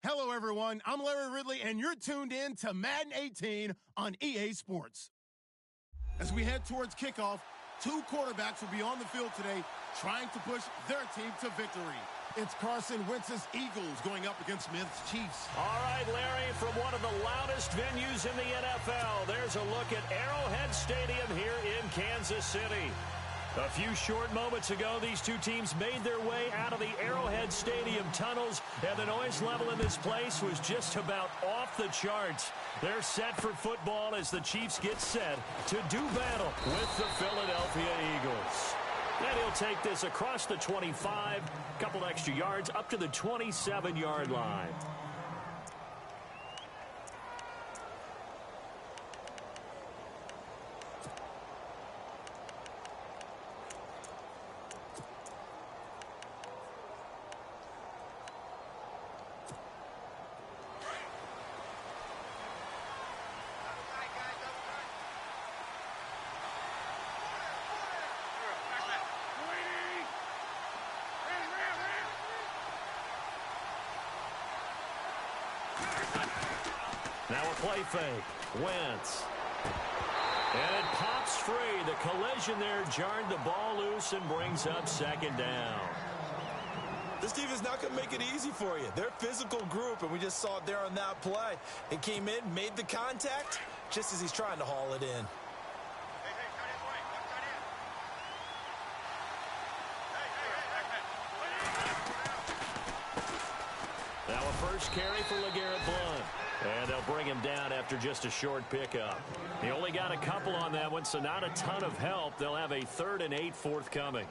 Hello, everyone. I'm Larry Ridley, and you're tuned in to Madden 18 on EA Sports. As we head towards kickoff, two quarterbacks will be on the field today trying to push their team to victory. It's Carson Wentz's Eagles going up against Smith's Chiefs. All right, Larry, from one of the loudest venues in the NFL, there's a look at Arrowhead Stadium here in Kansas City. A few short moments ago, these two teams made their way out of the Arrowhead Stadium tunnels, and the noise level in this place was just about off the charts. They're set for football as the Chiefs get set to do battle with the Philadelphia Eagles. And he'll take this across the 25, couple extra yards up to the 27-yard line. Now a play fake. Wentz. And it pops free. The collision there jarred the ball loose and brings up second down. This defense is not going to make it easy for you. They're a physical group, and we just saw it there on that play. It came in, made the contact, just as he's trying to haul it in. Now a first carry for LeGarrette Blount. And they'll bring him down after just a short pickup. He only got a couple on that one, so not a ton of help. They'll have a 3rd and 8 forthcoming.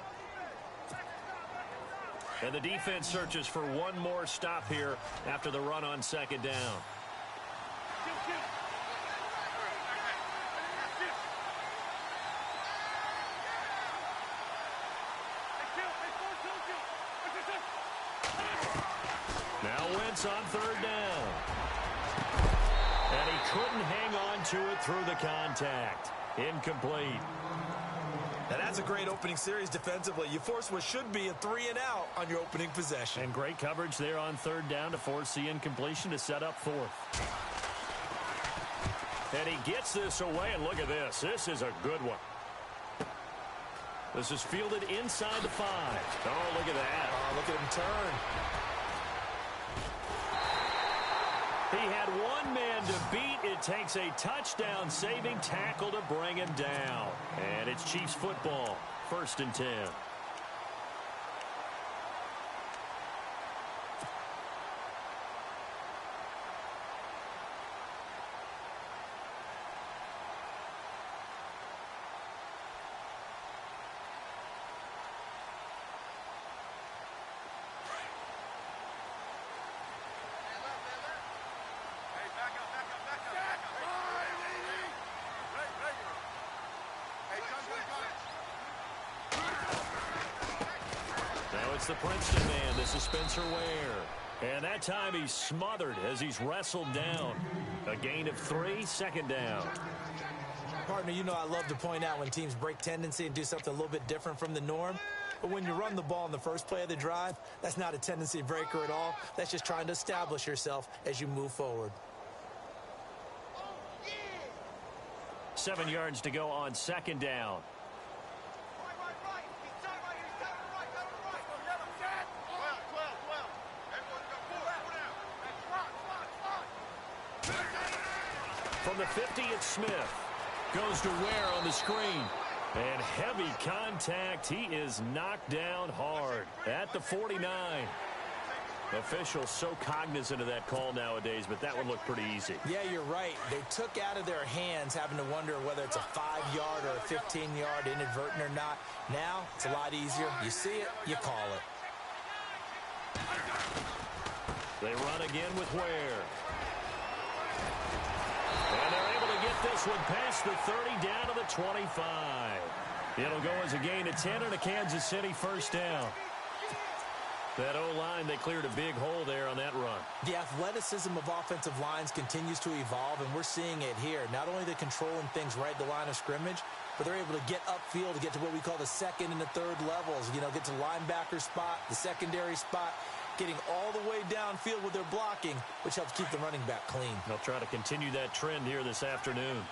And the defense searches for one more stop here after the run on second down. Now Wentz on 3rd down. And he couldn't hang on to it through the contact. Incomplete. And that's a great opening series defensively. You force what should be a 3-and-out on your opening possession. And great coverage there on 3rd down to force the incompletion to set up 4th. And he gets this away, and look at this. This is a good one. This is fielded inside the 5. Oh, look at that. Oh, look at him turn. He had one man to beat. It takes a touchdown-saving tackle to bring him down. And it's Chiefs football, 1st and 10. It's the Princeton man. This is Spencer Ware. And that time he's smothered as he's wrestled down. A gain of 3, second down. Partner, you know I love to point out when teams break tendency and do something a little bit different from the norm. But when you run the ball in the first play of the drive, that's not a tendency breaker at all. That's just trying to establish yourself as you move forward. 7 yards to go on second down. From the 50, it's Smith. Goes to Ware on the screen. And heavy contact. He is knocked down hard at the 49. Officials so cognizant of that call nowadays, but that one looked pretty easy. Yeah, you're right. They took out of their hands having to wonder whether it's a 5-yard or a 15-yard inadvertent or not. Now, it's a lot easier. You see it, you call it. They run again with Ware. And they're able to get this one past the 30 down to the 25. It'll go as a gain of 10 and a Kansas City first down. That O-line, they cleared a big hole there on that run. The athleticism of offensive lines continues to evolve, and we're seeing it here. Not only they're controlling things right at the line of scrimmage, but they're able to get upfield to get to what we call the second and the third levels. You know, get to the linebacker spot, the secondary spot, getting all the way downfield with their blocking, which helps keep the running back clean. They'll try to continue that trend here this afternoon.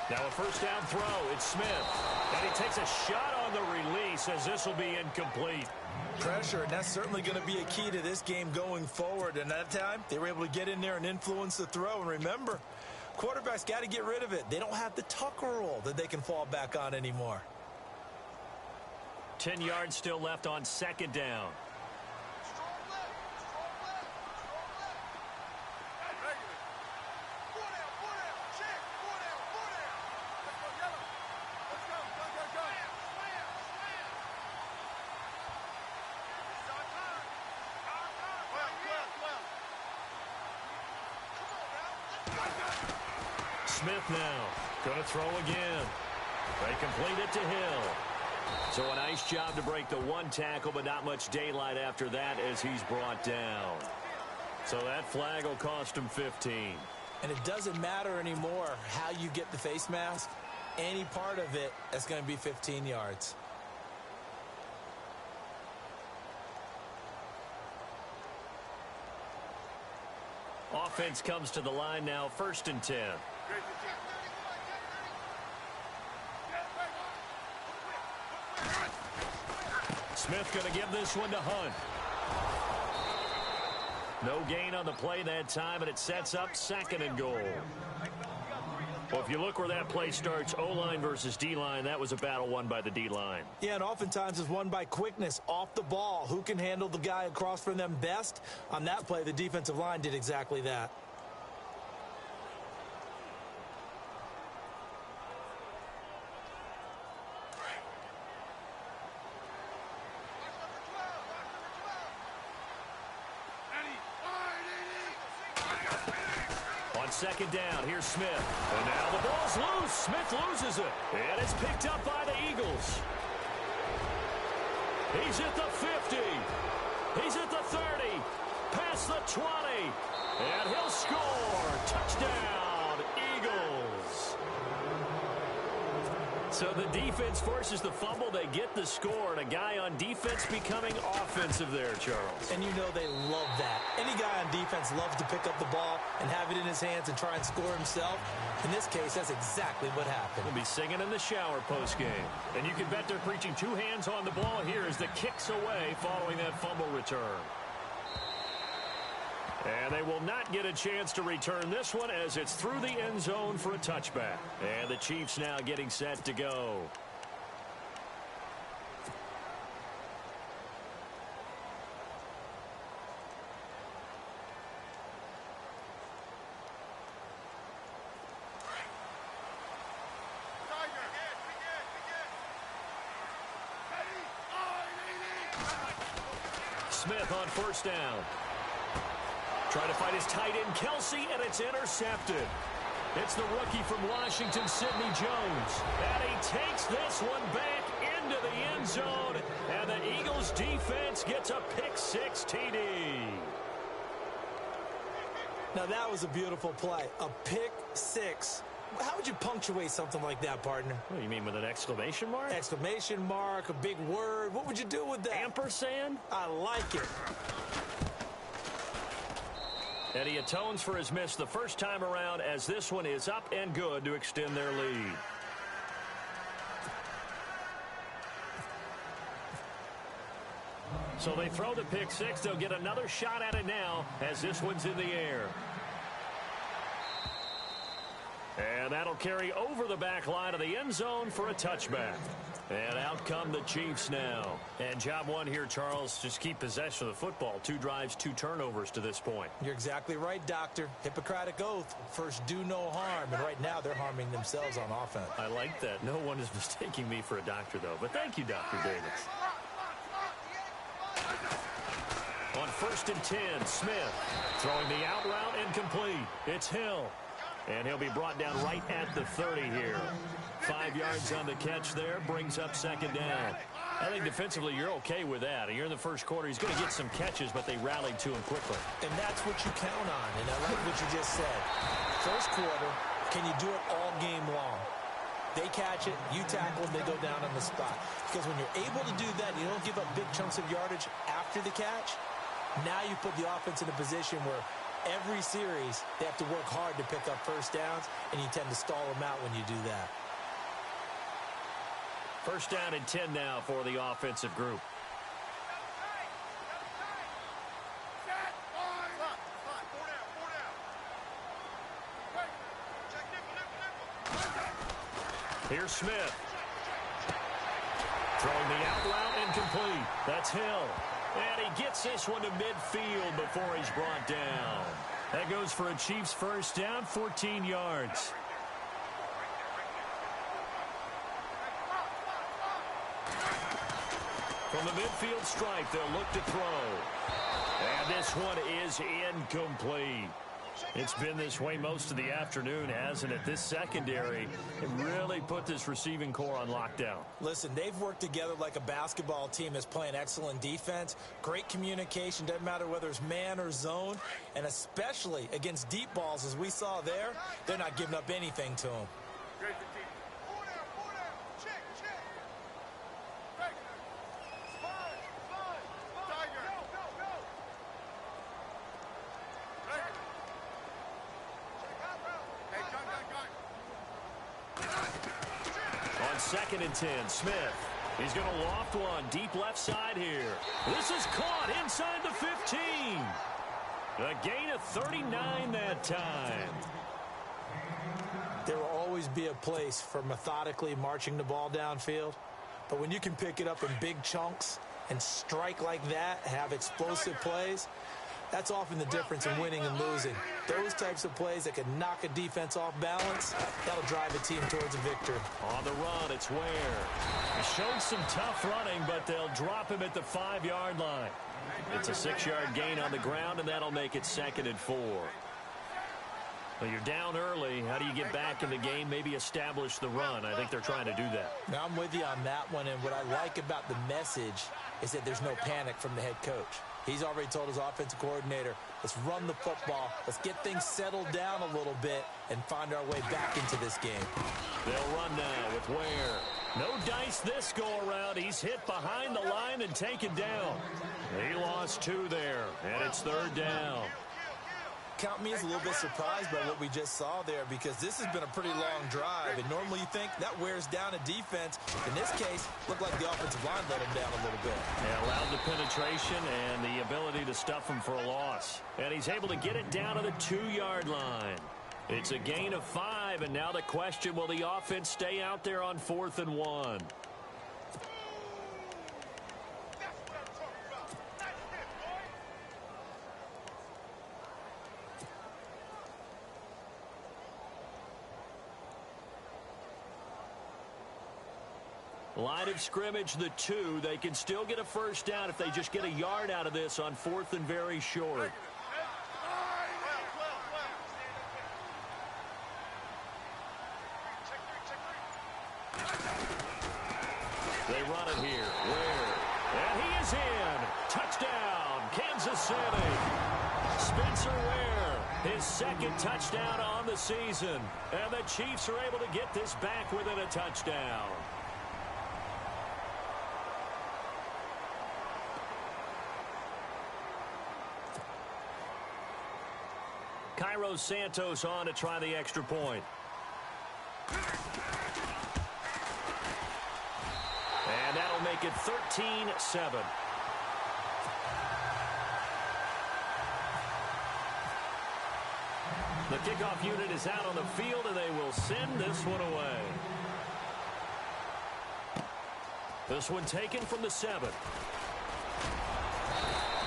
Now a first down throw. It's Smith. And he takes a shot on the release as this will be incomplete. Pressure, and that's certainly going to be a key to this game going forward. And that time, they were able to get in there and influence the throw. And remember, quarterbacks got to get rid of it. They don't have the Tucker rule that they can fall back on anymore. 10 yards still left on second down. Smith now going to throw again. They complete it to Hill. So a nice job to break the one tackle, but not much daylight after that as he's brought down. So that flag will cost him 15. And it doesn't matter anymore how you get the face mask. Any part of it, that's going to be 15 yards. Offense comes to the line now, 1st and 10. Smith going to give this one to Hunt. No gain on the play that time, and it sets up 2nd and goal. Well, if you look where that play starts, O-line versus D-line, that was a battle won by the D-line. Yeah, and oftentimes it's won by quickness off the ball. Who can handle the guy across from them best? On that play, the defensive line did exactly that. On 2nd down, here's Smith. And now the ball's loose. Smith loses it. And it's picked up by the Eagles. He's at the 50. He's at the 30. Past the 20. And he'll score. Touchdown, Eagles. So the defense forces the fumble. They get the score. And a guy on defense becoming offensive there, Charles. And you know they love that. Any guy on defense loves to pick up the ball and have it in his hands and try and score himself. In this case, that's exactly what happened. He'll be singing in the shower postgame. And you can bet they're preaching 2 hands on the ball here as the kick's away following that fumble return. And they will not get a chance to return this one as it's through the end zone for a touchback. And the Chiefs now getting set to go. Smith on 1st down. Trying to fight his tight end, Kelsey, and it's intercepted. It's the rookie from Washington, Sidney Jones. And he takes this one back into the end zone. And the Eagles defense gets a pick-6 TD. Now that was a beautiful play. A pick-6. How would you punctuate something like that, partner? What do you mean, with an exclamation mark? Exclamation mark, a big word. What would you do with that? Ampersand? I like it. And he atones for his miss the first time around as this one is up and good to extend their lead. So they throw the pick-6. They'll get another shot at it now as this one's in the air. And that'll carry over the back line of the end zone for a touchback. And out come the Chiefs now. And job one here, Charles, just keep possession of the football. 2 drives, 2 turnovers to this point. You're exactly right, Doctor. Hippocratic oath. First, do no harm. And right now, they're harming themselves on offense. I like that. No one is mistaking me for a doctor, though. But thank you, Dr. Davis. On 1st and 10, Smith throwing the out route incomplete. It's Hill. And he'll be brought down right at the 30 here. 5 yards on the catch there, brings up 2nd down. I think defensively you're okay with that. You're in the first quarter. He's going to get some catches, but they rallied to him quickly. And that's what you count on, and I like what you just said. First quarter, can you do it all game long? They catch it, you tackle, and they go down on the spot. Because when you're able to do that, you don't give up big chunks of yardage after the catch. Now you put the offense in a position where every series they have to work hard to pick up first downs, and you tend to stall them out when you do that. First down and 10 now for the offensive group. Here's Smith. Throwing the out route incomplete. That's Hill. And he gets this one to midfield before he's brought down. That goes for a Chiefs first down, 14 yards. From the midfield stripe, they'll look to throw. And this one is incomplete. It's been this way most of the afternoon, hasn't it? This secondary it really put this receiving core on lockdown. Listen, they've worked together like a basketball team that's playing excellent defense. Great communication, doesn't matter whether it's man or zone. And especially against deep balls, as we saw there, they're not giving up anything to them. Second and 10, Smith. He's going to loft one deep left side here. This is caught inside the 15. A gain of 39 that time. There will always be a place for methodically marching the ball downfield. But when you can pick it up in big chunks and strike like that, have explosive plays, that's often the difference in winning and losing. Those types of plays that can knock a defense off balance, that'll drive a team towards a victory. On the run, it's Ware. He showed some tough running, but they'll drop him at the 5-yard line. It's a 6-yard gain on the ground, and that'll make it 2nd and 4. Well, you're down early. How do you get back in the game, maybe establish the run? I think they're trying to do that. Now, I'm with you on that one, and what I like about the message is that there's no panic from the head coach. He's already told his offensive coordinator, let's run the football, let's get things settled down a little bit and find our way back into this game. They'll run now with Ware. No dice this go-around. He's hit behind the line and taken down. He lost 2 there, and it's 3rd down. Count me as a little bit surprised by what we just saw there because this has been a pretty long drive, and normally you think that wears down a defense. In this case, looked like the offensive line let him down a little bit. Yeah, allowed the penetration and the ability to stuff him for a loss. And he's able to get it down to the 2-yard line. It's a gain of 5, and now the question, will the offense stay out there on 4th and 1? Line of scrimmage, the 2. They can still get a first down if they just get a yard out of this on 4th and very short. They run it here. Ware. And he is in. Touchdown, Kansas City. Spencer Ware, his 2nd touchdown on the season. And the Chiefs are able to get this back within a touchdown. Cairo Santos on to try the extra point. And that'll make it 13-7. The kickoff unit is out on the field, and they will send this one away. This one taken from the 7.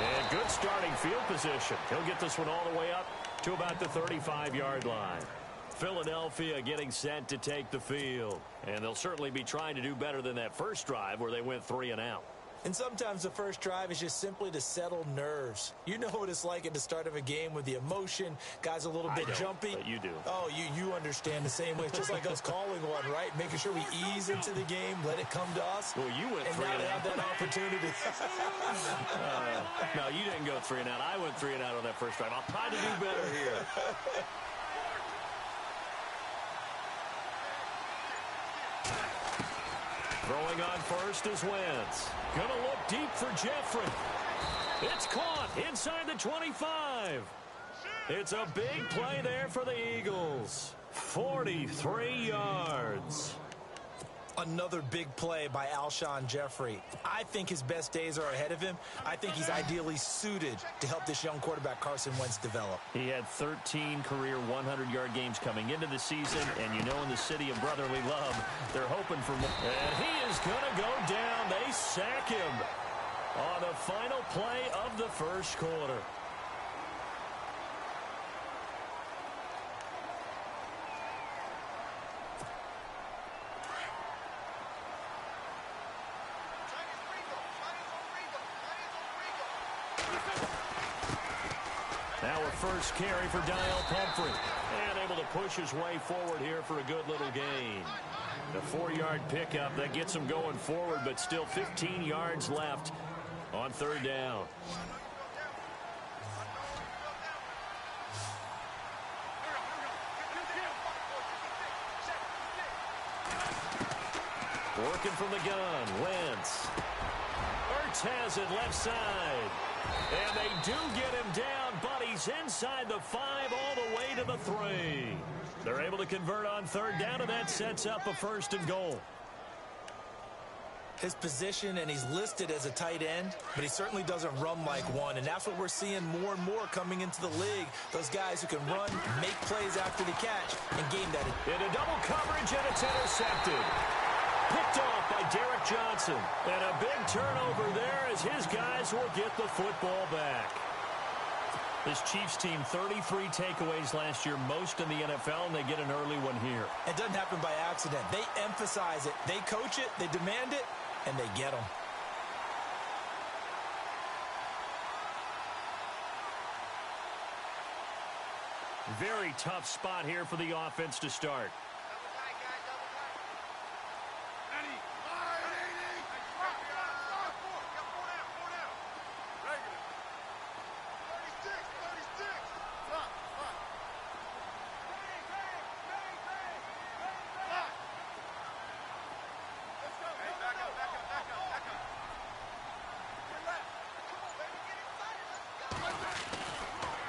And good starting field position. He'll get this one all the way up to about the 35-yard line. Philadelphia getting set to take the field. And they'll certainly be trying to do better than that first drive where they went 3 and out. And sometimes the first drive is just simply to settle nerves. You know what it's like at the start of a game with the emotion. Guys a little bit jumpy. But you do. Oh, you understand the same way. It's just like us calling one, right? Making sure we ease into the game, let it come to us. Well, you went 3 and out. Have that opportunity. No, you didn't go 3 and out. I went 3 and out on that first drive. I'll try to do better here. Throwing on first is Wentz. Gonna look deep for Jeffrey. It's caught inside the 25. It's a big play there for the Eagles. 43 yards. Another big play by Alshon Jeffrey. I think his best days are ahead of him. I think he's ideally suited to help this young quarterback Carson Wentz develop. He had 13 career 100-yard games coming into the season, and you know in the city of brotherly love, they're hoping for more. And he is going to go down. They sack him on the final play of the first quarter. Now a first carry for Dial Pumphrey. And able to push his way forward here for a good little gain. The 4-yard pickup that gets him going forward, but still 15 yards left on third down. Working from the gun, Wentz. Ertz has it left side. And they do get him down, but he's inside the 5 all the way to the 3. They're able to convert on third down, and that sets up a 1st and goal. His position, and he's listed as a tight end, but he certainly doesn't run like one, and that's what we're seeing more and more coming into the league. Those guys who can run, make plays after the catch, and gain that. Into double coverage, and it's intercepted. Picked off by Derek Johnson. And a big turnover there as his guys will get the football back. This Chiefs team, 33 takeaways last year, most in the NFL, and they get an early one here. It doesn't happen by accident. They emphasize it. They coach it, they demand it, and they get them. Very tough spot here for the offense to start.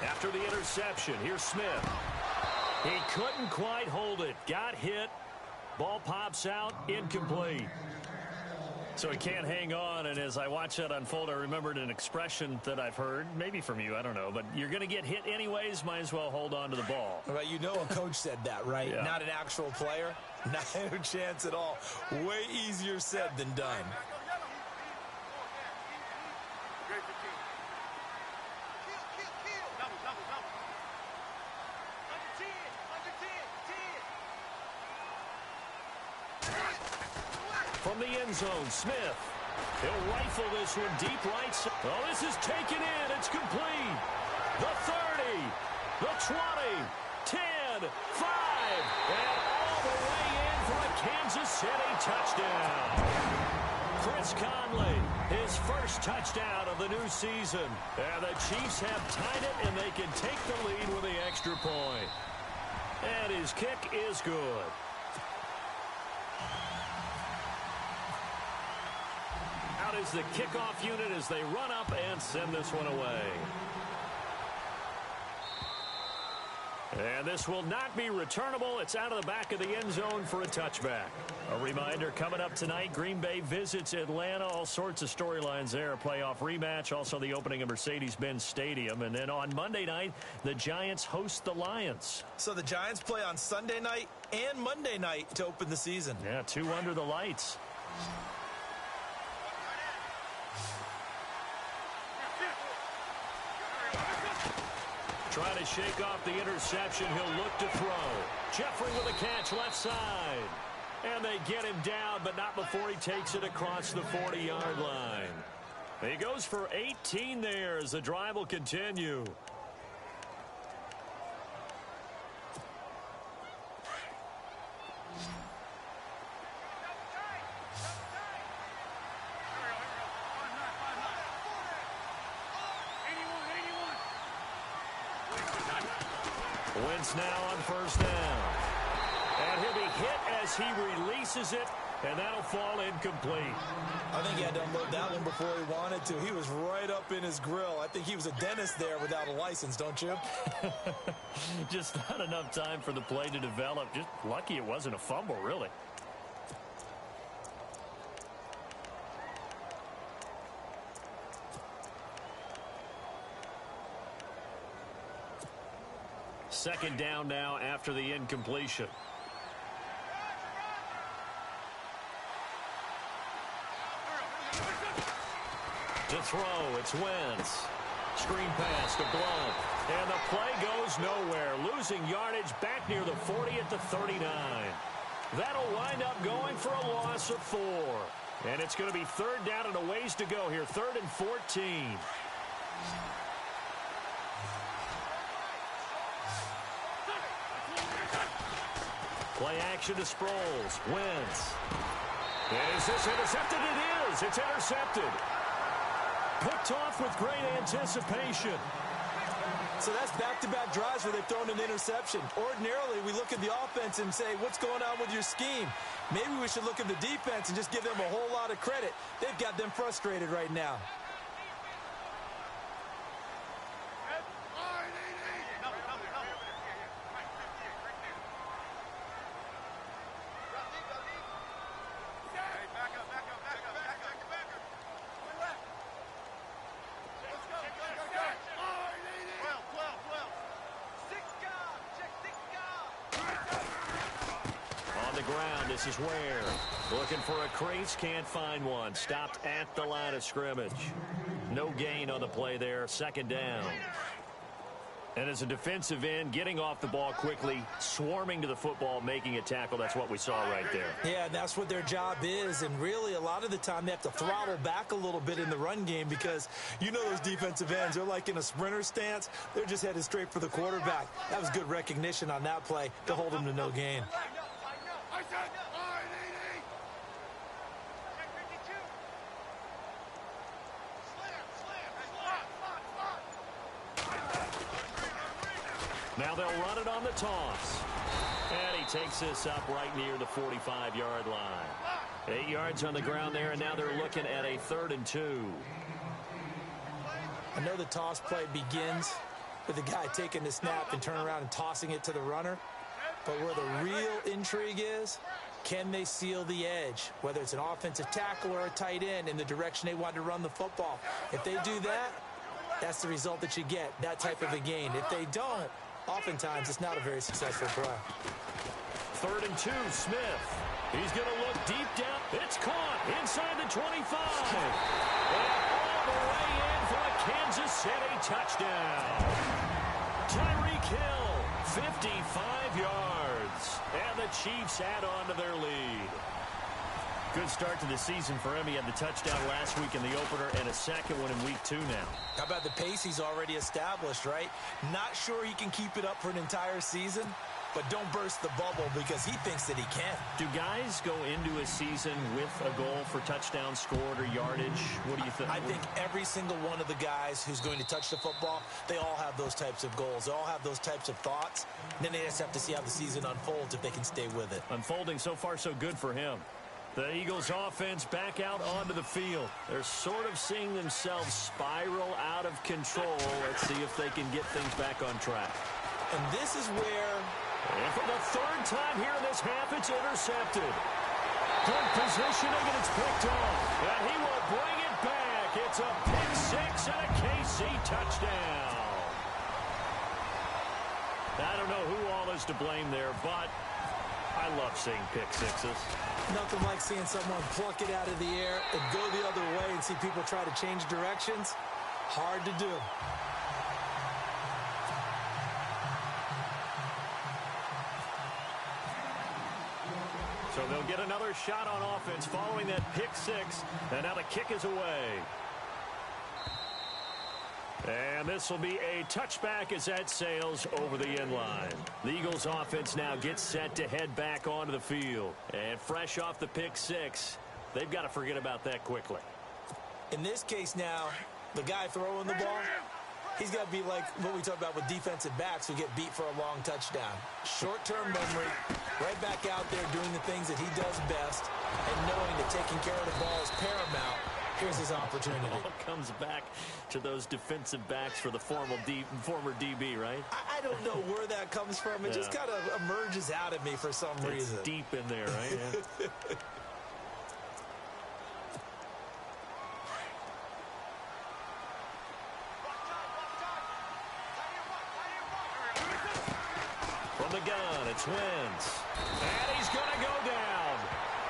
After the interception, here's Smith. He couldn't quite hold it. Got hit. Ball pops out. Incomplete. So he can't hang on, and as I watch that unfold, I remembered an expression that I've heard, maybe from you, I don't know, but you're going to get hit anyways, might as well hold on to the ball. Well, you know a coach said that, right? Yeah. Not an actual player. Not a chance at all. Way easier said than done. From the end zone, Smith. He'll rifle this one deep right side. Oh, this is taken in. It's complete. The 30, the 20, 10, 5, and all the way in for a Kansas City touchdown. Chris Conley, his first touchdown of the new season. And the Chiefs have tied it, and they can take the lead with the extra point. And his kick is good. Out is the kickoff unit as they run up and send this one away. And this will not be returnable. It's out of the back of the end zone for a touchback. A reminder, coming up tonight, Green Bay visits Atlanta. All sorts of storylines there. A playoff rematch, also the opening of Mercedes-Benz Stadium. And then on Monday night, the Giants host the Lions. So the Giants play on Sunday night and Monday night to open the season. Yeah, 2 under the lights. Trying to shake off the interception. He'll look to throw. Jeffrey with a catch left side. And they get him down, but not before he takes it across the 40-yard line. He goes for 18 there as the drive will continue. Wentz now on first down. And he'll be hit as he releases it and that'll fall incomplete. I think he had to unload that one before he wanted to. He was right up in his grill. I think he was a dentist there without a license, don't you? Just not enough time for the play to develop. Just lucky it wasn't a fumble, really. Second down now after the incompletion. To throw, it's Wentz. Screen pass to Blount. And the play goes nowhere. Losing yardage back near the 40 at the 39. That'll wind up going for a loss of 4. And it's going to be third down and a ways to go here. 3rd and 14. Play action to Sproles. Wentz. Is this intercepted? It is. It's intercepted. Picked off with great anticipation. So that's back-to-back drives where they've thrown an interception. Ordinarily, we look at the offense and say, what's going on with your scheme? Maybe we should look at the defense and just give them a whole lot of credit. They've got them frustrated right now. This is Ware. Looking for a crease, can't find one. Stopped at the line of scrimmage. No gain on the play there. 2nd down. And as a defensive end, getting off the ball quickly, swarming to the football, making a tackle. That's what we saw right there. Yeah, that's what their job is. And really, a lot of the time, they have to throttle back a little bit in the run game because you know those defensive ends, they're like in a sprinter stance. They're just headed straight for the quarterback. That was good recognition on that play to hold them to no gain. Now they'll run it on the toss. And he takes this up right near the 45-yard line. 8 yards on the ground there, and now they're looking at a 3rd and 2. I know the toss play begins with the guy taking the snap and turning around and tossing it to the runner. But where the real intrigue is, can they seal the edge? Whether it's an offensive tackle or a tight end in the direction they want to run the football. If they do that, that's the result that you get, that type of a gain. If they don't, oftentimes it's not a very successful play. 3rd and 2, Smith. He's going to look deep down. It's caught inside the 25. And all the way in for a Kansas City touchdown. Tyreek Hill, 55 yards. And the Chiefs add on to their lead. Good start to the season for him. He had the touchdown last week in the opener and a second one in week 2 now. How about the pace he's already established, right? Not sure he can keep it up for an entire season, but don't burst the bubble because he thinks that he can. Do guys go into a season with a goal for touchdowns scored or yardage? What do you think? I think every single one of the guys who's going to touch the football, they all have those types of goals. They all have those types of thoughts. And then they just have to see how the season unfolds if they can stay with it. Unfolding so far so good for him. The Eagles offense back out onto the field. They're sort of seeing themselves spiral out of control. Let's see if they can get things back on track. And this is where... And for the 3rd time here in this half, it's intercepted. Good positioning, and it's picked off. And he will bring it back. It's a pick 6 and a KC touchdown. I don't know who all is to blame there, but I love seeing pick 6s. Nothing like seeing someone pluck it out of the air and go the other way and see people try to change directions. Hard to do. So they'll get another shot on offense following that pick 6, and now the kick is away. And this will be a touchback as that sails over the end line. The Eagles offense now gets set to head back onto the field. And fresh off the pick 6, they've got to forget about that quickly. In this case now, the guy throwing the ball, He's got to be like what we talk about with defensive backs who get beat for a long touchdown. Short-term memory, right back out there doing the things that he does best, and knowing that taking care of the ball is paramount. Here's his opportunity. It all comes back to those defensive backs for the former DB, right? I don't know where that comes from. It just kind of emerges out of me for some reason. It's deep in there, right? Yeah. From the gun, it's Wentz. And he's going to go down.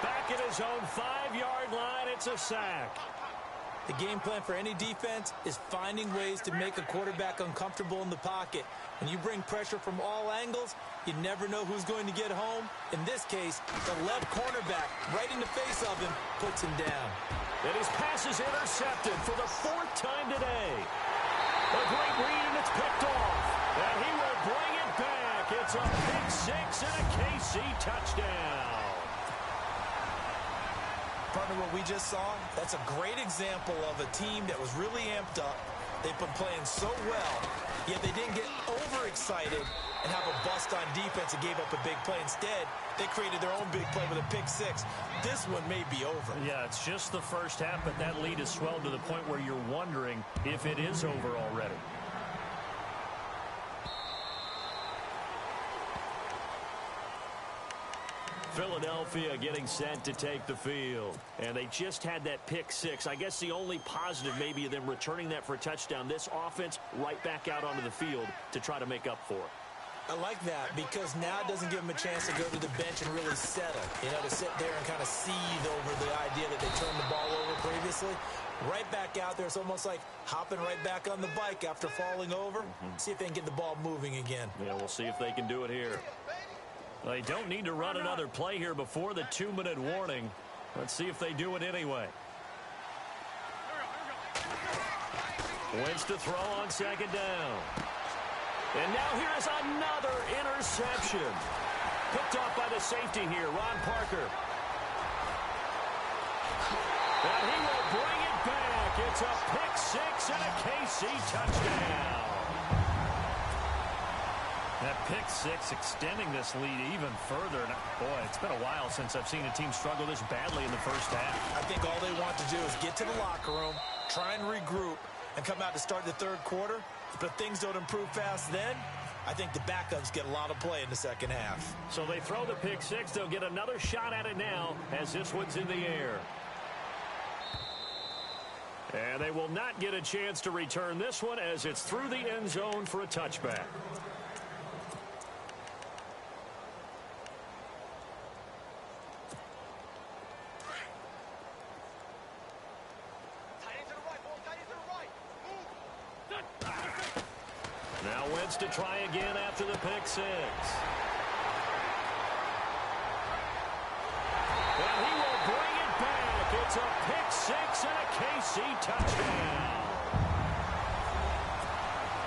Back at his own 5-yard line, it's a sack. The game plan for any defense is finding ways to make a quarterback uncomfortable in the pocket. When you bring pressure from all angles, you never know who's going to get home. In this case, the left cornerback, right in the face of him, puts him down. And his pass is intercepted for the 4th time today. A great read, and it's picked off. And he will bring it back. It's a pick-6 and a KC touchdown. Partner, what we just saw, that's a great example of a team that was really amped up. They've been playing so well, yet they didn't get overexcited and have a bust on defense and gave up a big play. Instead, they created their own big play with a pick-6. This one may be over. Yeah, it's just the first half, but that lead has swelled to the point where you're wondering if it is over already. Philadelphia getting set to take the field. And they just had that pick-6. I guess the only positive maybe of them returning that for a touchdown. This offense right back out onto the field to try to make up for it. I like that because now it doesn't give them a chance to go to the bench and really settle. You know, to sit there and kind of seethe over the idea that they turned the ball over previously. Right back out there. It's almost like hopping right back on the bike after falling over. See if they can get the ball moving again. Yeah, we'll see if they can do it here. They don't need to run another play here before the 2-minute warning. Let's see if they do it anyway. Wentz to throw on 2nd down. And now here is another interception. Picked off by the safety here, Ron Parker. And he will bring it back. It's a pick-6 and a KC touchdown. That pick-6 extending this lead even further. And boy, it's been a while since I've seen a team struggle this badly in the first half. I think all they want to do is get to the locker room, try and regroup, and come out to start the 3rd quarter. But if things don't improve fast then, I think the backups get a lot of play in the 2nd half. So they throw the pick-6. They'll get another shot at it now as this one's in the air. And they will not get a chance to return this one as it's through the end zone for a touchback. Now Wentz to try again after the pick-6. And he will bring it back. It's a pick-6 and a KC touchdown.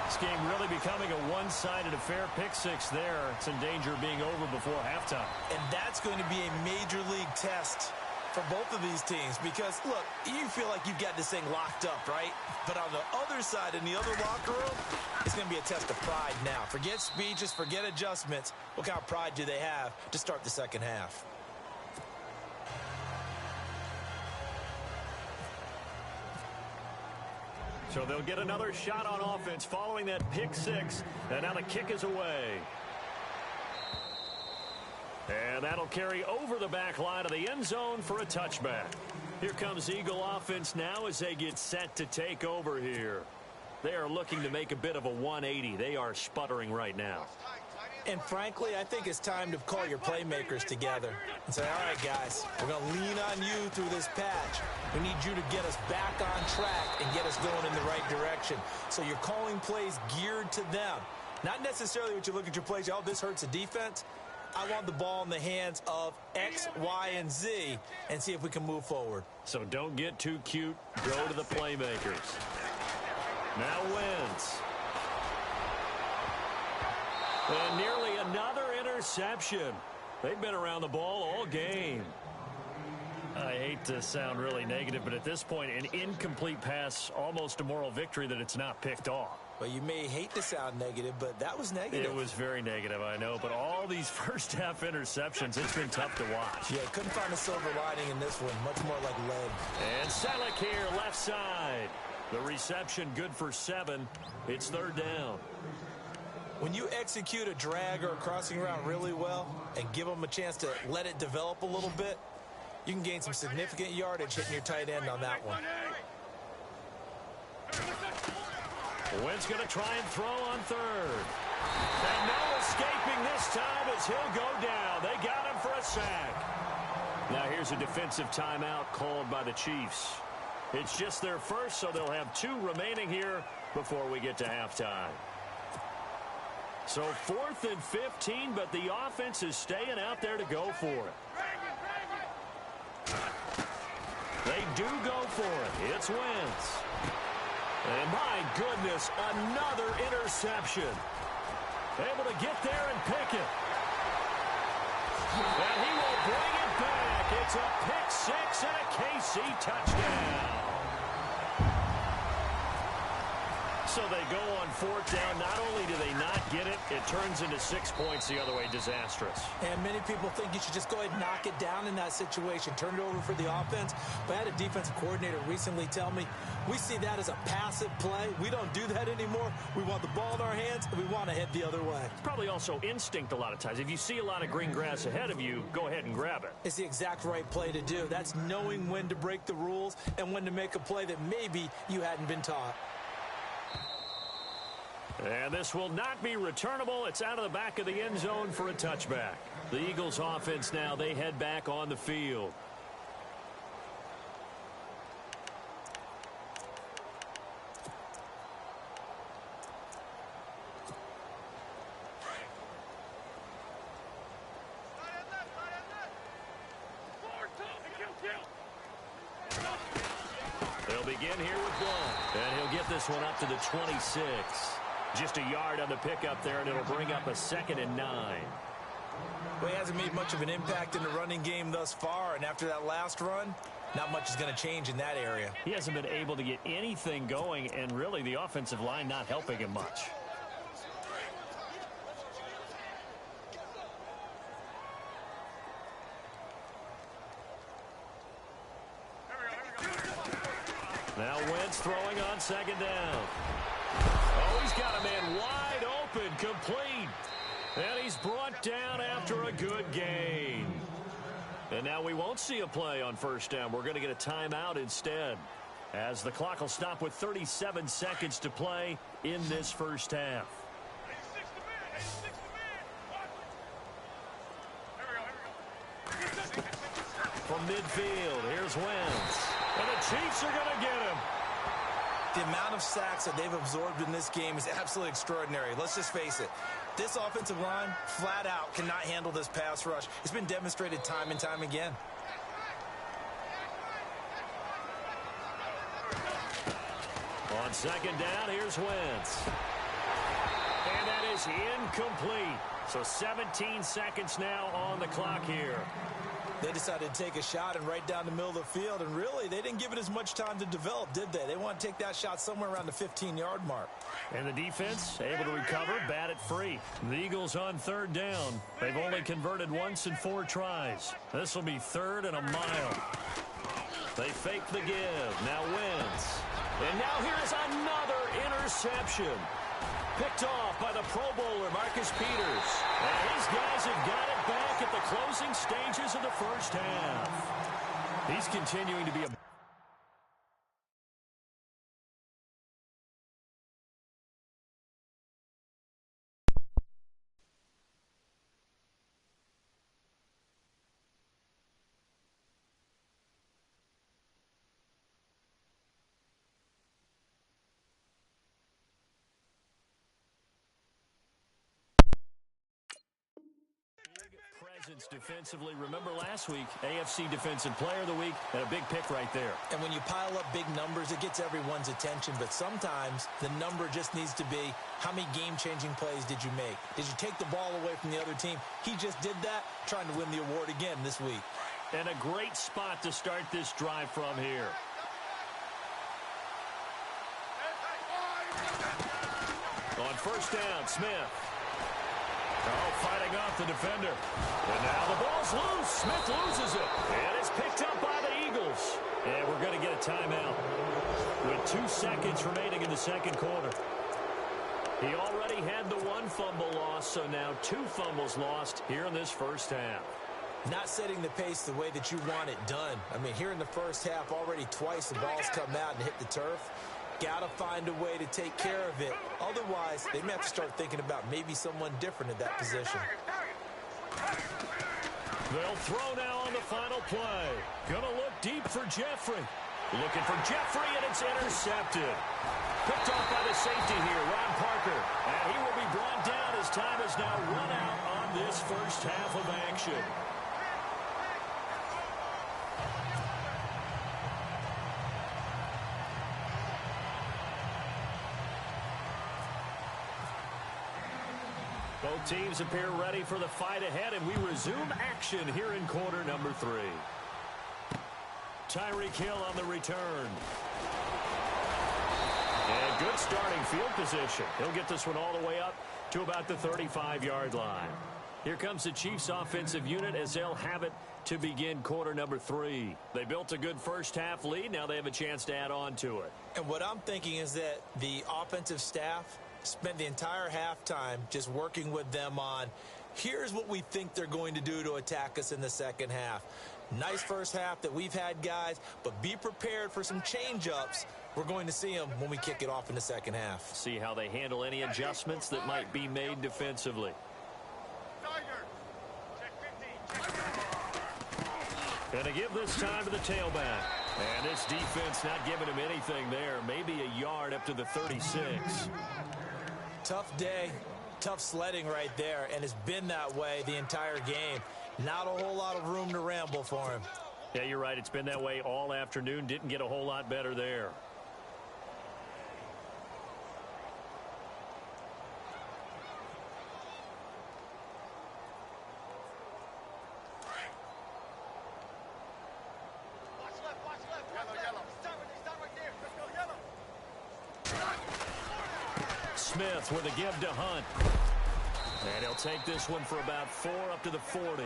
This game really becoming a one-sided affair. Pick-6 there. It's in danger of being over before halftime. And that's going to be a major league test for both of these teams because, look, you feel like you've got this thing locked up, right? But on the other side, in the other locker room, it's going to be a test of pride now. Forget speeches, forget adjustments. What kind of pride do they have to start the 2nd half? So they'll get another shot on offense following that pick-6. And now the kick is away. And that'll carry over the back line of the end zone for a touchback. Here comes Eagle offense now as they get set to take over here. They are looking to make a bit of a 180. They are sputtering right now. And frankly, I think it's time to call your playmakers together and say, all right, guys, we're going to lean on you through this patch. We need you to get us back on track and get us going in the right direction. So you're calling plays geared to them. Not necessarily what you look at your plays, oh, this hurts the defense. I want the ball in the hands of X, Y, and Z and see if we can move forward. So don't get too cute. Go to the playmakers. Now Wentz. And nearly another interception. They've been around the ball all game. I hate to sound really negative, but at this point, an incomplete pass, almost a moral victory that it's not picked off. Well, you may hate to sound negative, but that was negative. It was very negative, I know. But all these first-half interceptions, it's been tough to watch. Yeah, couldn't find a silver lining in this one. Much more like lead. And Selleck here, left side. The reception good for 7. It's 3rd down. When you execute a drag or a crossing route really well and give them a chance to let it develop a little bit, you can gain some significant yardage hitting your tight end on that one. Wentz going to try and throw on 3rd. And no escaping this time as he'll go down. They got him for a sack. Now here's a defensive timeout called by the Chiefs. It's just their first, so they'll have 2 remaining here before we get to halftime. So 4th and 15, but the offense is staying out there to go for it. They do go for it. It's Wentz. And my goodness, another interception. Able to get there and pick it. And he will bring it back. It's a pick 6 and a KC touchdown. So they go on 4th down. Not only do they not get it, it turns into 6 points the other way. Disastrous. And many people think you should just go ahead and knock it down in that situation. Turn it over for the offense. But I had a defensive coordinator recently tell me, we see that as a passive play. We don't do that anymore. We want the ball in our hands, and we want to head the other way. It's probably also instinct a lot of times. If you see a lot of green grass ahead of you, go ahead and grab it. It's the exact right play to do. That's knowing when to break the rules and when to make a play that maybe you hadn't been taught. And this will not be returnable. It's out of the back of the end zone for a touchback. The Eagles offense now, they head back on the field. They'll begin here with 1. And he'll get this one up to the 26. Just a yard on the pickup there, and it'll bring up a 2nd and 9. Well, he hasn't made much of an impact in the running game thus far, and after that last run, not much is going to change in that area. He hasn't been able to get anything going, and really the offensive line not helping him much. Now Wentz throwing on 2nd down. Oh, he's got a man wide open, complete. And he's brought down after a good gain. And now we won't see a play on 1st down. We're going to get a timeout instead, as the clock will stop with 37 seconds to play in this first half. From midfield, here's Wentz. And the Chiefs are going to get him. The amount of sacks that they've absorbed in this game is absolutely extraordinary. Let's just face it. This offensive line, flat out, cannot handle this pass rush. It's been demonstrated time and time again. On 2nd down, here's Wentz. And that is incomplete. So 17 seconds now on the clock here. They decided to take a shot and right down the middle of the field, and really, they didn't give it as much time to develop, did they? They want to take that shot somewhere around the 15-yard mark. And the defense able to recover, bat it free. The Eagles on 3rd down. They've only converted once in 4 tries. This will be 3rd and a mile. They fake the give. Now Wentz. And now here is another interception. Picked off by the Pro Bowler, Marcus Peters. And his guys have got it back at the closing stages of the first half. He's continuing to be a... defensively. Remember last week, AFC Defensive Player of the Week, and a big pick right there. And when you pile up big numbers, it gets everyone's attention, but sometimes the number just needs to be, how many game-changing plays did you make? Did you take the ball away from the other team? He just did that, trying to win the award again this week. And a great spot to start this drive from here. On first down, Smith. Oh, fighting off the defender. And now the ball's loose. Smith loses it. And it's picked up by the Eagles. And we're going to get a timeout with 2 seconds remaining in the second quarter. He already had the 1 fumble loss, so now 2 fumbles lost here in this first half. Not setting the pace the way that you want it done. I mean, here in the first half, already twice the ball's come out and hit the turf. Got to find a way to take care of it. Otherwise, they may have to start thinking about maybe someone different at that position. They'll throw now on the final play. Gonna look deep for Jeffrey. Looking for Jeffrey, and it's intercepted. Picked off by the safety here, Ron Parker. And he will be brought down as time has now run out on this first half of action. Both teams appear ready for the fight ahead, and we resume action here in quarter number 3. Tyreek Hill on the return. And good starting field position. He'll get this one all the way up to about the 35-yard line. Here comes the Chiefs offensive unit as they'll have it to begin quarter number 3. They built a good first half lead. Now they have a chance to add on to it. And what I'm thinking is that the offensive staff spent the entire halftime just working with them on, here's what we think they're going to do to attack us in the second half. Nice first half that we've had, guys, but be prepared for some change-ups. We're going to see them when we kick it off in the second half. See how they handle any adjustments that might be made defensively. And to give this time to the tailback. And this defense not giving him anything there. Maybe a yard up to the 36. Tough day, tough sledding right there, and it's been that way the entire game. Not a whole lot of room to ramble for him. Yeah, you're right. It's been that way all afternoon. Didn't get a whole lot better there. Smith with a give to Hunt. And he'll take this one for about 4 up to the 40.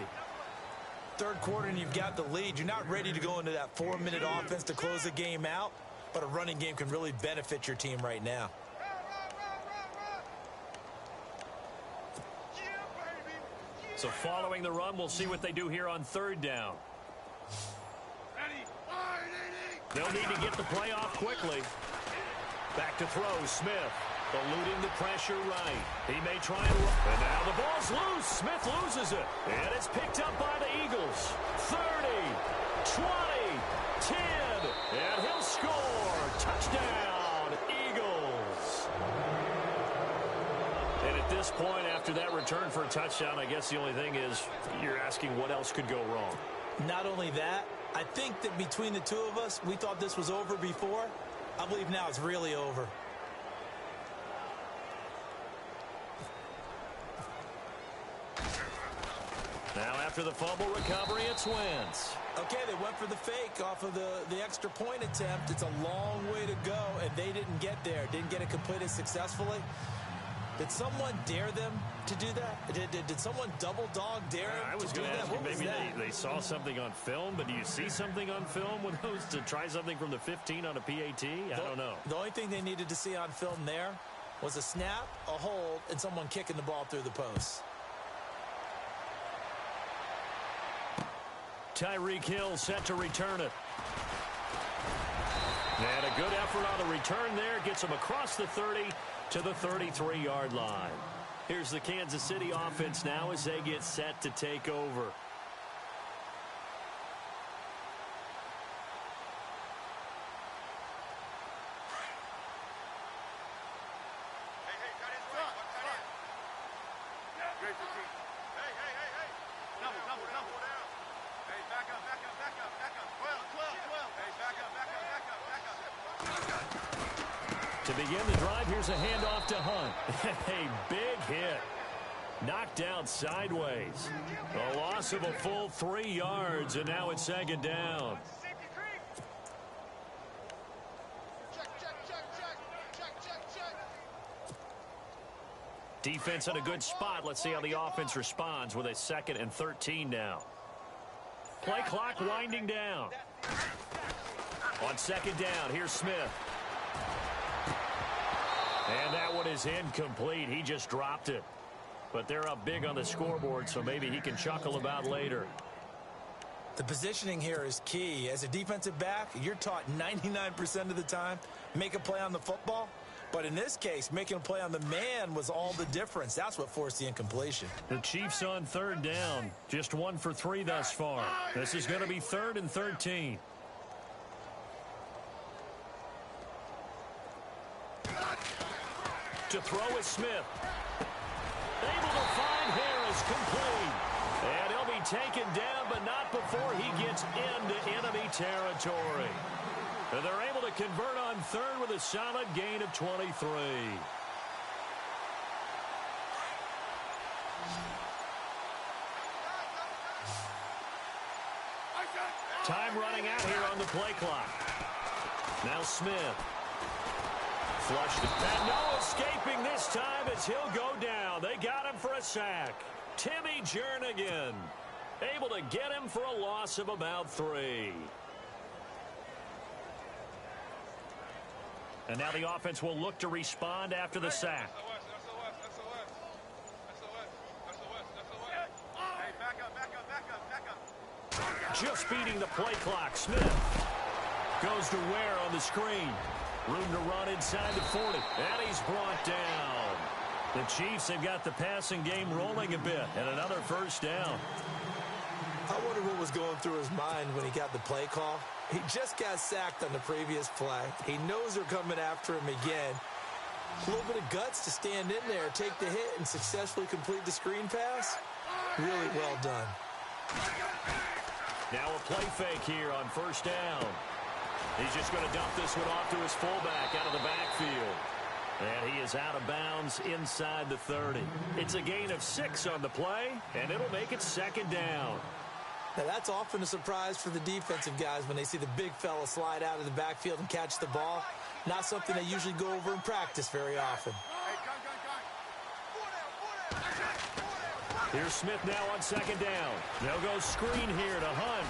Third quarter and you've got the lead. You're not ready to go into that 4-minute offense to close the game out, but a running game can really benefit your team right now. So following the run, we'll see what they do here on third down. They'll need to get the play off quickly. Back to throw, Smith. Eluding the pressure right. He may try and run. And now the ball's loose. Smith loses it. And it's picked up by the Eagles. 30, 20, 10. And he'll score. Touchdown, Eagles. And at this point, after that return for a touchdown, I guess the only thing is you're asking what else could go wrong. Not only that, I think that between the two of us, we thought this was over before. I believe now it's really over. Now after the fumble recovery, it's Wentz. Okay, they went for the fake off of the extra point attempt. It's a long way to go, and they didn't get there. Didn't get it completed successfully. Did someone dare them to do that? Did someone double dog dare them I was going to ask you, maybe they saw something on film, but do you see something on film with those to try something from the 15 on a PAT? I don't know. The only thing they needed to see on film there was a snap, a hold, and someone kicking the ball through the post. Tyreek Hill set to return it. And a good effort on the return there. Gets him across the 30 to the 33-yard line. Here's the Kansas City offense now as they get set to take over. To begin the drive, here's a handoff to Hunt. A big hit. Knocked down sideways. A loss of a full 3 yards, and now it's second down. Defense in a good spot. Let's see how the offense responds with a 2nd and 13 now. Play clock winding down. On 2nd down, here's Smith. And that one is incomplete. He just dropped it. But they're up big on the scoreboard, so maybe he can chuckle about later. The positioning here is key. As a defensive back, you're taught 99% of the time, make a play on the football. But in this case, making a play on the man was all the difference. That's what forced the incompletion. The Chiefs on 3rd down. Just 1 for 3 thus far. This is going to be 3rd and 13. To throw is Smith. Able to find Harris, complete. And he'll be taken down, but not before he gets into enemy territory. And they're able to convert on 3rd with a solid gain of 23. Time running out here on the play clock. Now Smith. Flushed it. And no escaping this time as he'll go down. They got him for a sack. Timmy Jernigan able to get him for a loss of about 3. And now the offense will look to respond after the sack. Just beating the play clock. Smith goes to Ware on the screen. Room to run inside the 40. And he's brought down. The Chiefs have got the passing game rolling a bit. And another 1st down. I wonder what was going through his mind when he got the play call. He just got sacked on the previous play. He knows they're coming after him again. A little bit of guts to stand in there, take the hit, and successfully complete the screen pass. Really well done. Now a play fake here on 1st down. He's just going to dump this one off to his fullback out of the backfield. And he is out of bounds inside the 30. It's a gain of 6 on the play, and it'll make it 2nd down. Now, that's often a surprise for the defensive guys when they see the big fella slide out of the backfield and catch the ball. Not something they usually go over in practice very often. Here's Smith now on 2nd down. They'll go screen here to Hunt.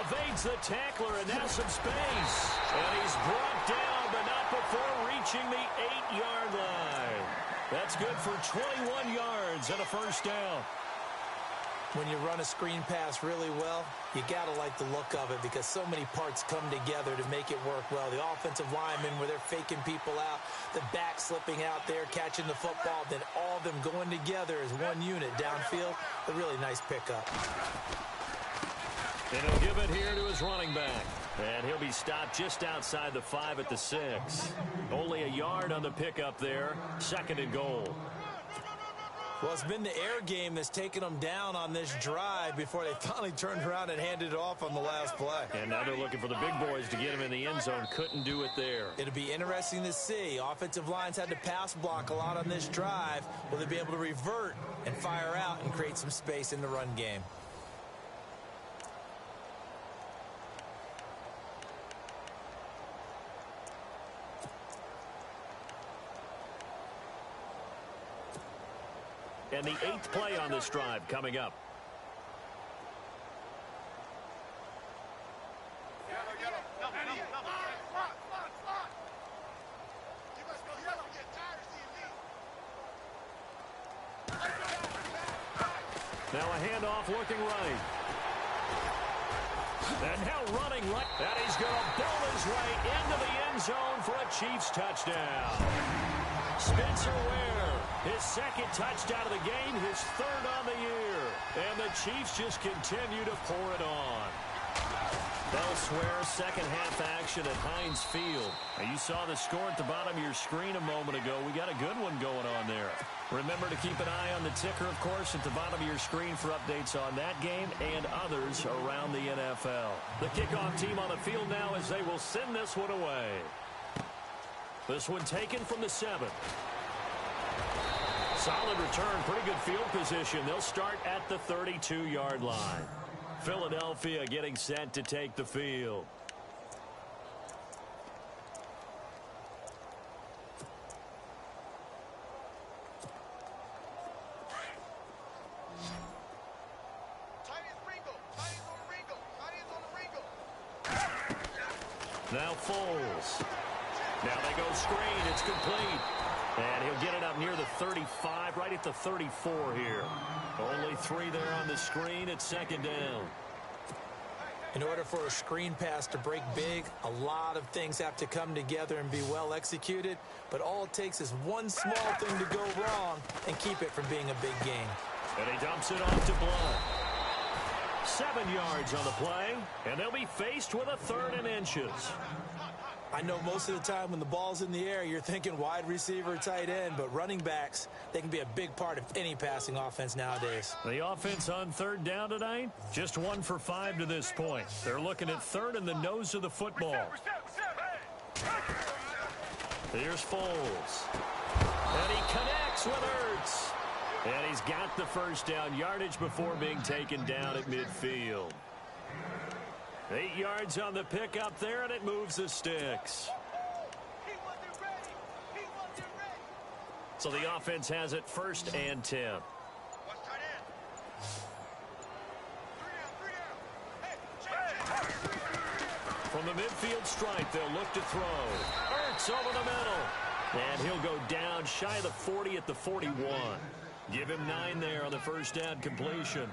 Evades the tackler, and now some space. And he's brought down, but not before reaching the 8-yard line. That's good for 21 yards and a 1st down. When you run a screen pass really well, you got to like the look of it because so many parts come together to make it work well. The offensive linemen, where they're faking people out, the back slipping out there, catching the football, then all of them going together as one unit downfield. A really nice pickup. And he'll give it here to his running back. And he'll be stopped just outside the 5 at the 6. Only a yard on the pickup there. 2nd and goal. Well, it's been the air game that's taken them down on this drive before they finally turned around and handed it off on the last play. And now they're looking for the big boys to get him in the end zone. Couldn't do it there. It'll be interesting to see. Offensive lines had to pass block a lot on this drive. Will they be able to revert and fire out and create some space in the run game? And the 8th play on this drive coming up. Now a handoff looking right. And now running right. And he's going to bowl his way into the end zone for a Chiefs touchdown. Spencer Ware, his 2nd touchdown of the game, his 3rd on the year. And the Chiefs just continue to pour it on. Elsewhere, 2nd half action at Heinz Field. Now, you saw the score at the bottom of your screen a moment ago. We got a good one going on there. Remember to keep an eye on the ticker, of course, at the bottom of your screen for updates on that game and others around the NFL. The kickoff team on the field now as they will send this one away. This one taken from the 7. Solid return, pretty good field position. They'll start at the 32-yard line. Philadelphia getting set to take the field. Now Foles. Now they go screen. It's complete. And he'll get it up near the 35, right at the 34 here. Only 3 there on the screen at second down. In order for a screen pass to break big, a lot of things have to come together and be well executed. But all it takes is one small thing to go wrong and keep it from being a big gain. And he dumps it off to Blunt. 7 yards on the play, and they'll be faced with a 3rd and inches. I know most of the time when the ball's in the air, you're thinking wide receiver, tight end, but running backs, they can be a big part of any passing offense nowadays. The offense on 3rd down tonight, just 1 for 5 to this point. They're looking at 3rd in the nose of the football. Here's Foles. And he connects with Ertz. And he's got the first down yardage before being taken down at midfield. 8 yards on the pickup there, and it moves the sticks. So the offense has it 1st and 10. From the midfield stripe, they'll look to throw. Ertz over the middle. And he'll go down shy of the 40 at the 41. Give him 9 there on the first down completion.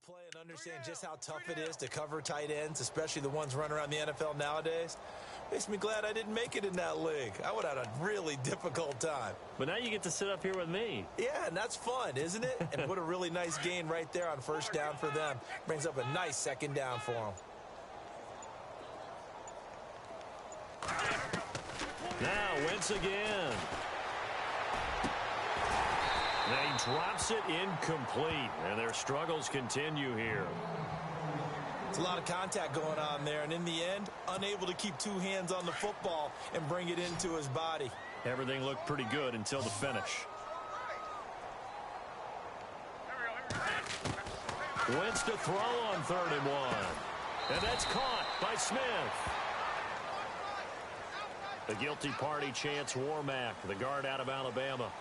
Play and understand just how tough it is to cover tight ends, especially the ones running around the NFL nowadays. Makes me glad I didn't make it in that league. I would have had a really difficult time. But now you get to sit up here with me. Yeah, and that's fun, isn't it? And what a really nice gain right there on first down for them. Brings up a nice second down for them. Now Wentz again. And he drops it incomplete, and their struggles continue here. It's a lot of contact going on there, and in the end, unable to keep 2 hands on the football and bring it into his body. Everything looked pretty good until the finish. Wentz to throw on 3rd and 1. And that's caught by Smith. The guilty party chants Warmack, the guard out of Alabama.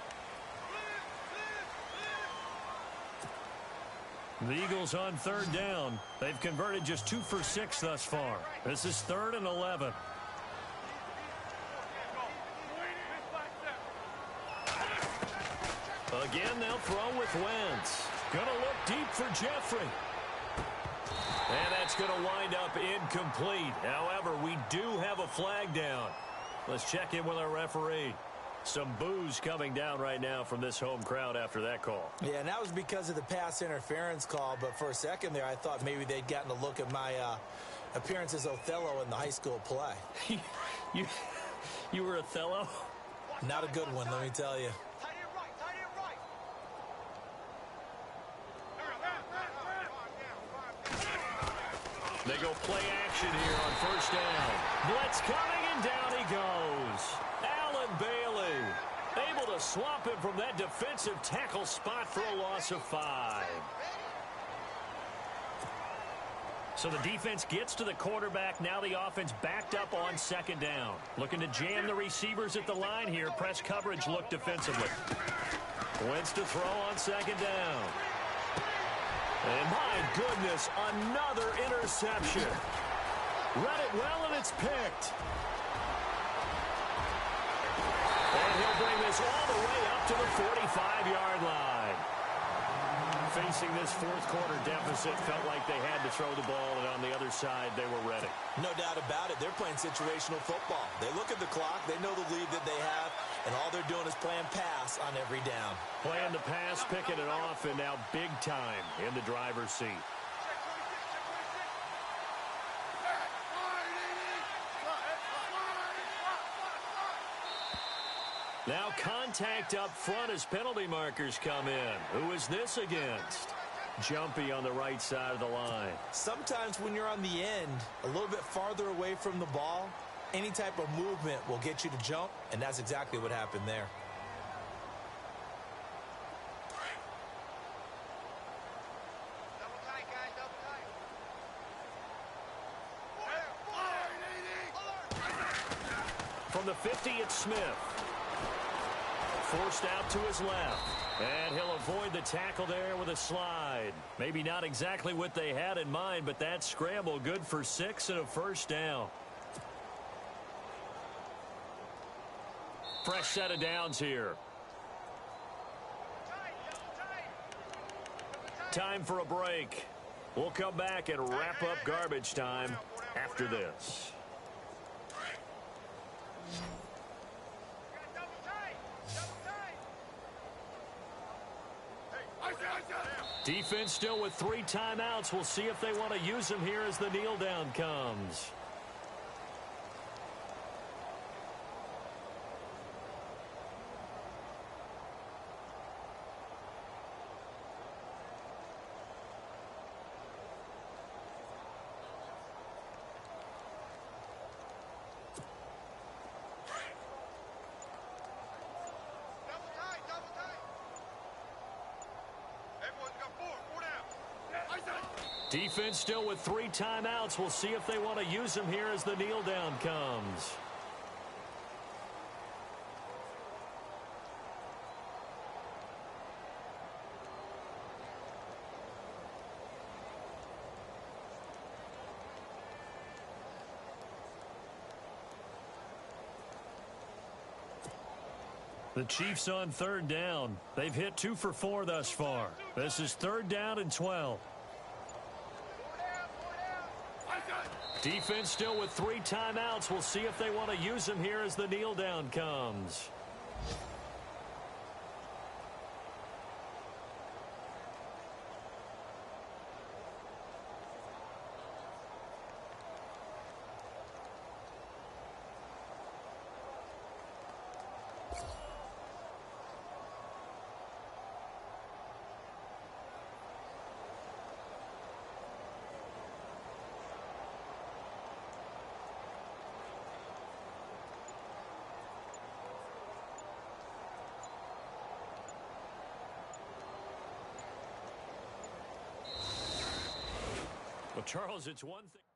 The Eagles on 3rd down. They've converted just 2 for 6 thus far. This is 3rd and 11. Again, they'll throw with Wentz. Gonna look deep for Jeffrey. And that's gonna wind up incomplete. However, we do have a flag down. Let's check in with our referee. Some boos coming down right now from this home crowd after that call. Yeah, and that was because of the pass interference call, but for a second there, I thought maybe they'd gotten a look at my appearance as Othello in the high school play. You were Othello? Not a good one, let me tell you. They go play action here on first down. Blitz coming, and down he goes. Allen Bailey able to swap him from that defensive tackle spot for a loss of 5. So the defense gets to the quarterback. Now the offense backed up on 2nd down. Looking to jam the receivers at the line here. Press coverage look defensively. Wentz to throw on 2nd down. And my goodness, another interception. Read it well, and it's picked. And he'll bring this all the way up to the 45-yard line. Facing this 4th quarter deficit, felt like they had to throw the ball, and on the other side, they were ready. No doubt about it. They're playing situational football. They look at the clock. They know the lead that they have, and all they're doing is playing pass on every down. Playing the pass, picking it off, and now big time in the driver's seat. Now contact up front as penalty markers come in. Who is this against? Jumpy on the right side of the line. Sometimes when you're on the end, a little bit farther away from the ball, any type of movement will get you to jump, and that's exactly what happened there. From the 50, it's Smith. Forced out to his left. And he'll avoid the tackle there with a slide. Maybe not exactly what they had in mind, but that scramble good for 6 and a first down. Fresh set of downs here. Time for a break. We'll come back and wrap up garbage time after this. Defense still with 3 timeouts. We'll see if they want to use them here as the kneel down comes. Defense still with 3 timeouts. We'll see if they want to use them here as the kneel down comes. The Chiefs on 3rd down. They've hit 2 for 4 thus far. This is 3rd down and 12. Defense still with 3 timeouts. We'll see if they want to use them here as the kneel down comes. Well, Charles, it's one thing.